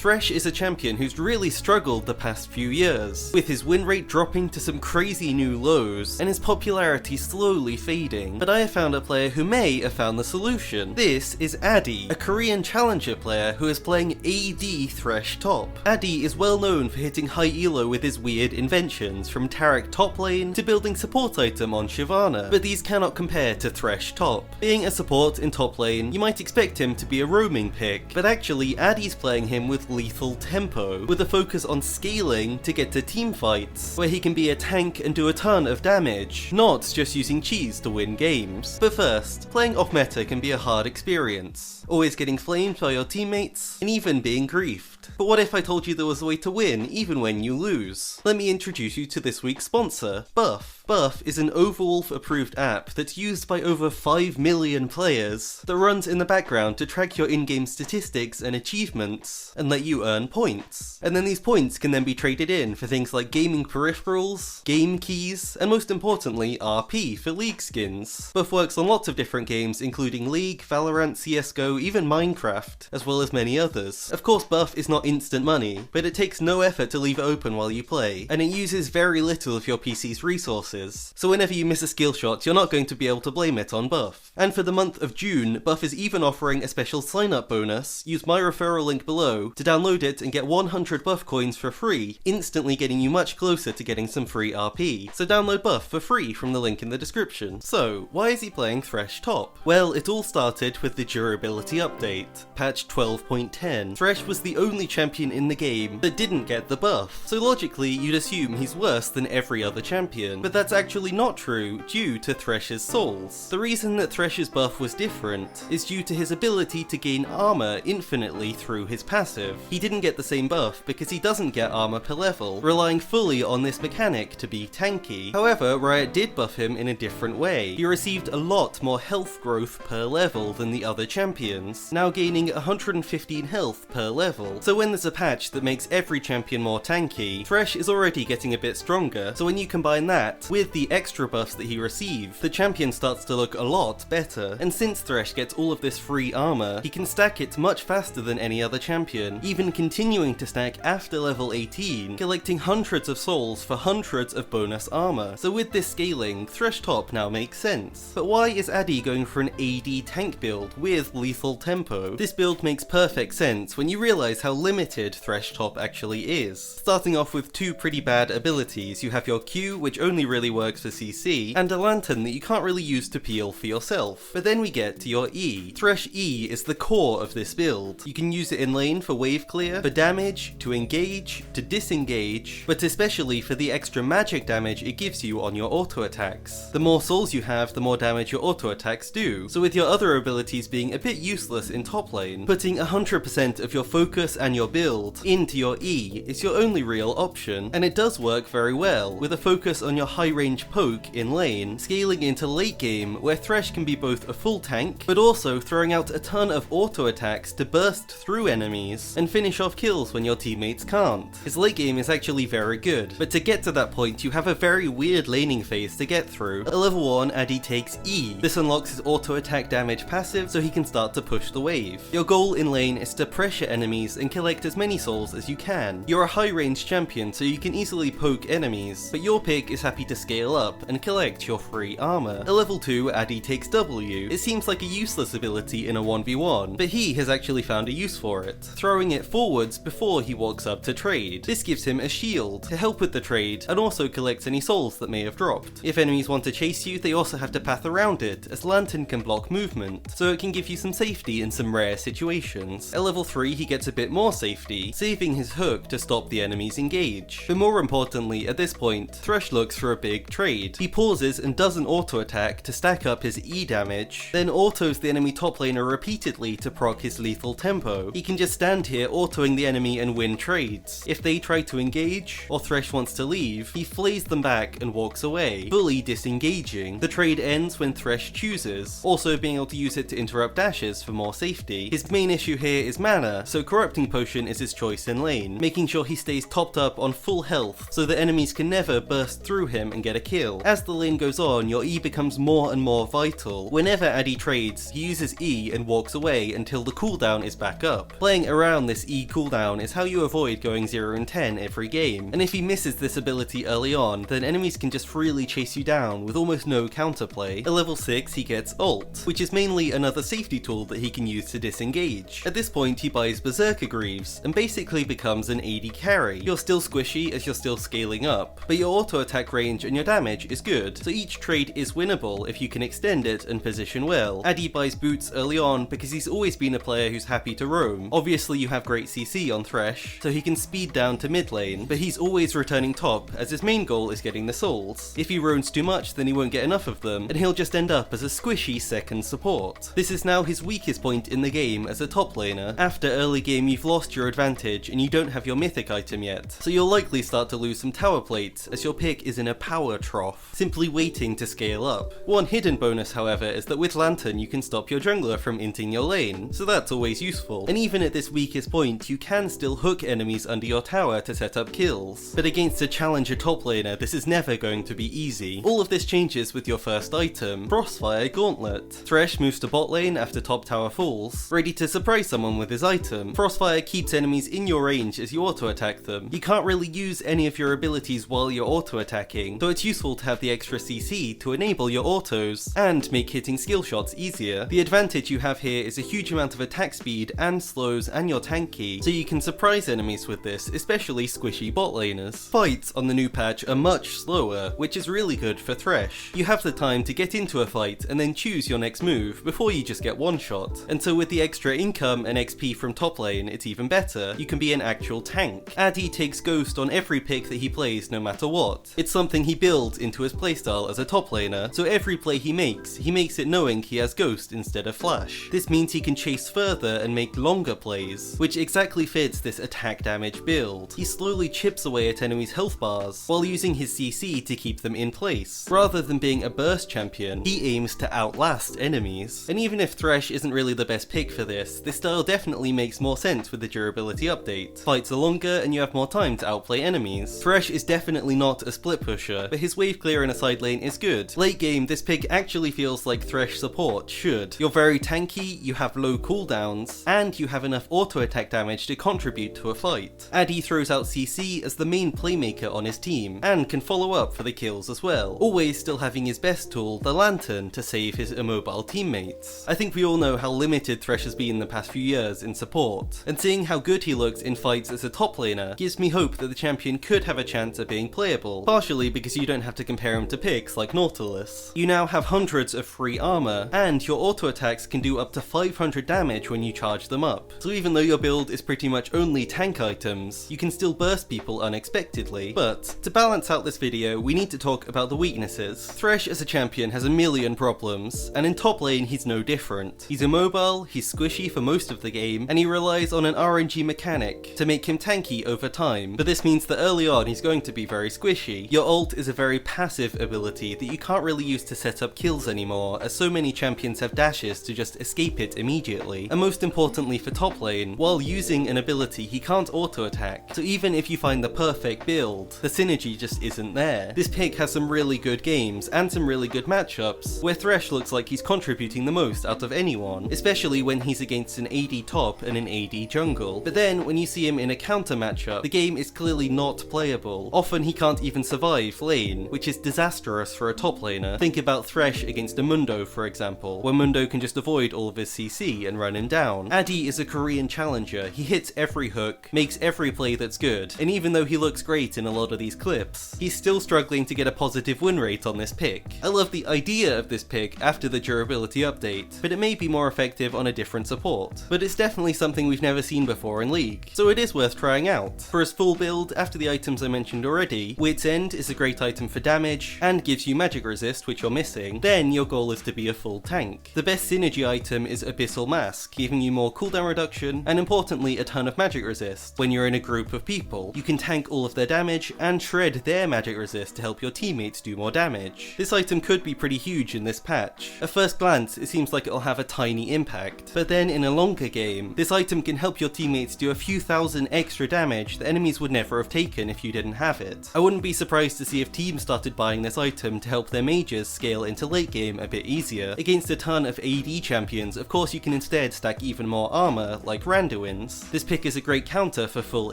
Thresh is a champion who's really struggled the past few years, with his win rate dropping to some crazy new lows, and his popularity slowly fading. But I have found a player who may have found the solution. This is AD, a Korean challenger player who is playing AD Thresh Top. AD is well known for hitting high elo with his weird inventions, from Taric top lane to building support item on Shyvana, but these cannot compare to Thresh Top. Being a support in top lane, you might expect him to be a roaming pick, but actually AD's playing him with lethal tempo, with a focus on scaling to get to teamfights, where he can be a tank and do a ton of damage, not just using cheese to win games. But first, playing off meta can be a hard experience, always getting flamed by your teammates, and even being griefed. But what if I told you there was a way to win even when you lose? Let me introduce you to this week's sponsor, Buff. Buff is an Overwolf approved app that's used by over 5 million players, that runs in the background to track your in-game statistics and achievements, and let you earn points. And then these points can then be traded in for things like gaming peripherals, game keys, and most importantly RP for League skins. Buff works on lots of different games including League, Valorant, CSGO, even Minecraft, as well as many others. Of course Buff is not instant money, but it takes no effort to leave it open while you play, and it uses very little of your PC's resources. So whenever you miss a skill shot, you're not going to be able to blame it on Buff. And for the month of June, Buff is even offering a special sign-up bonus. Use my referral link below to download it and get 100 Buff coins for free, instantly getting you much closer to getting some free RP. So download Buff for free from the link in the description. So, why is he playing Thresh Top? Well, it all started with the durability update, patch 12.10. Thresh was the only champion in the game that didn't get the buff, so logically you'd assume he's worse than every other champion, but that's actually not true due to Thresh's souls. The reason that Thresh's buff was different is due to his ability to gain armor infinitely through his passive. He didn't get the same buff because he doesn't get armor per level, relying fully on this mechanic to be tanky. However, Riot did buff him in a different way. He received a lot more health growth per level than the other champions, now gaining 115 health per level. So when there's a patch that makes every champion more tanky, Thresh is already getting a bit stronger, so when you combine that with the extra buffs that he received, the champion starts to look a lot better. And since Thresh gets all of this free armor, he can stack it much faster than any other champion, even continuing to stack after level 18, collecting hundreds of souls for hundreds of bonus armor. So with this scaling, Thresh Top now makes sense. But why is AD going for an AD tank build with lethal tempo? This build makes perfect sense when you realize how limited Thresh Top actually is. Starting off with two pretty bad abilities, you have your Q, which only really works for CC, and a lantern that you can't really use to peel for yourself. But then we get to your E. Thresh E is the core of this build. You can use it in lane for wave clear, for damage, to engage, to disengage, but especially for the extra magic damage it gives you on your auto attacks. The more souls you have, the more damage your auto attacks do, so with your other abilities being a bit useless in top lane, putting 100% of your focus and your build into your E is your only real option, and it does work very well, with a focus on your high range poke in lane, scaling into late game where Thresh can be both a full tank, but also throwing out a ton of auto attacks to burst through enemies, and finish off kills when your teammates can't. His late game is actually very good, but to get to that point you have a very weird laning phase to get through. At level 1, AD takes E. This unlocks his auto attack damage passive so he can start to push the wave. Your goal in lane is to pressure enemies and collect as many souls as you can. You're a high range champion so you can easily poke enemies, but your pick is happy to scale up and collect your free armor. At level 2, AD takes W. It seems like a useless ability in a 1v1, but he has actually found a use for it, throwing it forwards before he walks up to trade. This gives him a shield to help with the trade and also collects any souls that may have dropped. If enemies want to chase you, they also have to path around it, as Lantern can block movement, so it can give you some safety in some rare situations. At level 3 he gets a bit more safety, saving his hook to stop the enemies engage. But more importantly, at this point, Thresh looks for a big trade. He pauses and does an auto attack to stack up his E damage, then autos the enemy top laner repeatedly to proc his lethal tempo. He can just stand here autoing the enemy and win trades. If they try to engage, or Thresh wants to leave, he flays them back and walks away, fully disengaging. The trade ends when Thresh chooses, also being able to use it to interrupt dashes for more safety. His main issue here is mana, so Corrupting Potion is his choice in lane, making sure he stays topped up on full health so that enemies can never burst through him and get a kill. As the lane goes on, your E becomes more and more vital. Whenever AD trades, he uses E and walks away until the cooldown is back up. Playing around this E cooldown is how you avoid going 0 and 10 every game, and if he misses this ability early on, then enemies can just freely chase you down with almost no counterplay. At level 6 he gets ult, which is mainly another safety tool that he can use to disengage. At this point he buys Berserker Greaves, and basically becomes an AD carry. You're still squishy as you're still scaling up, but your auto attack range and your damage is good, so each trade is winnable if you can extend it and position well. AD buys boots early on because he's always been a player who's happy to roam. Obviously you have great CC on Thresh, so he can speed down to mid lane, but he's always returning top as his main goal is getting the souls. If he roams too much then he won't get enough of them, and he'll just end up as a squishy second support. This is now his weakest point in the game as a top laner. After early game you've lost your advantage and you don't have your mythic item yet, so you'll likely start to lose some tower plates as your pick is in a power trough, simply waiting to scale up. One hidden bonus however is that with Lantern you can stop your jungler from inting your lane, so that's always useful, and even at this weakest point you can still hook enemies under your tower to set up kills. But against a challenger top laner this is never going to be easy. All of this changes with your first item, Frostfire Gauntlet. Thresh moves to bot lane after top tower falls, ready to surprise someone with his item. Frostfire keeps enemies in your range as you auto attack them. You can't really use any of your abilities while you're auto attacking, though it's useful to have the extra CC to enable your autos and make hitting skill shots easier. The advantage you have here is a huge amount of attack speed and slows and your tanky, so you can surprise enemies with this, especially squishy bot laners. Fights on the new patch are much slower, which is really good for Thresh. You have the time to get into a fight and then choose your next move before you just get one shot, and so with the extra income and XP from top lane it's even better. You can be an actual tank. AD takes Ghost on every pick that he plays no matter what. It's something he builds into his playstyle as a top laner, so every play he makes it knowing he has Ghost instead of Flash. This means he can chase further and make longer plays, which exactly fits this attack damage build. He slowly chips away at enemies' health bars while using his CC to keep them in place. Rather than being a burst champion, he aims to outlast enemies. And even if Thresh isn't really the best pick for this style definitely makes more sense with the durability update. Fights are longer and you have more time to outplay enemies. Thresh is definitely not a split pusher, but his wave clear in a side lane is good. Late game, this pick actually feels like Thresh support should. You're very tanky, you have low cooldowns, and you have enough auto attack damage to contribute to a fight. AD throws out CC as the main playmaker on his team, and can follow up for the kills as well, always still having his best tool, the Lantern, to save his immobile teammates. I think we all know how limited Thresh has been the past few years in support, and seeing how good he looks in fights as a top laner gives me hope that the champion could have a chance at being playable, partially because you don't have to compare him to picks like Nautilus. You now have hundreds of free armor, and your auto attacks can do up to 500 damage when you charge them up, so even though your build is pretty much only tank items, you can still burst people unexpectedly. But to balance out this video, we need to talk about the weaknesses. Thresh as a champion has a million problems, and in top lane he's no different. He's immobile, he's squishy for most of the game, and he relies on an RNG mechanic to make him tanky over time, but this means that early on he's going to be very squishy. Your ult is a very passive ability that you can't really use to set up kills anymore, as so many champions have dashes to just escape it immediately. And most importantly for top lane, while using an ability he can't auto attack, so even if you find the perfect build, the synergy just isn't there. This pick has some really good games and some really good matchups where Thresh looks like he's contributing the most out of anyone, especially when he's against an AD top and an AD jungle. But then when you see him in a counter matchup, the game is clearly not playable. Often he can't even survive lane, which is disastrous for a top laner. Think about Thresh against a Mundo for example, where Mundo can just avoid all of his CC and run him down. AD is a Korean challenger, he hits every hook, makes every play that's good, and even though he looks great in a lot of these clips, he's still struggling to get a positive win rate on this pick. I love the idea of this pick after the durability update, but it may be more effective on a different support. But it's definitely something we've never seen before in League, so it is worth trying out. For his full build, after the items I mentioned already, Wit's End is a great item for damage, and gives you magic resist, which you're missing. Then your goal is to be a full tank. The best synergy item is Abyssal Mask, giving you more cooldown reduction, and importantly a ton of magic resist. When you're in a group of people, you can tank all of their damage, and shred their magic resist to help your teammates do more damage. This item could be pretty huge in this patch. At first glance, it seems like it'll have a tiny impact, but then in a longer game, this item can help your teammates do a few thousand extra damage that enemies would never have taken if you didn't have it. I wouldn't be surprised to see if teams started buying this item to help their mages scale into late game a bit easier. Against a ton of AD champions, of course you can instead stack even more armor, like Randuin, wins. This pick is a great counter for full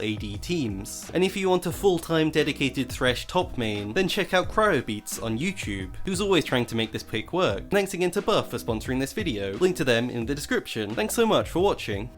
AD teams. And if you want a full-time dedicated Thresh top main, then check out Cryobeats on YouTube, who's always trying to make this pick work. Thanks again to Buff for sponsoring this video, link to them in the description. Thanks so much for watching.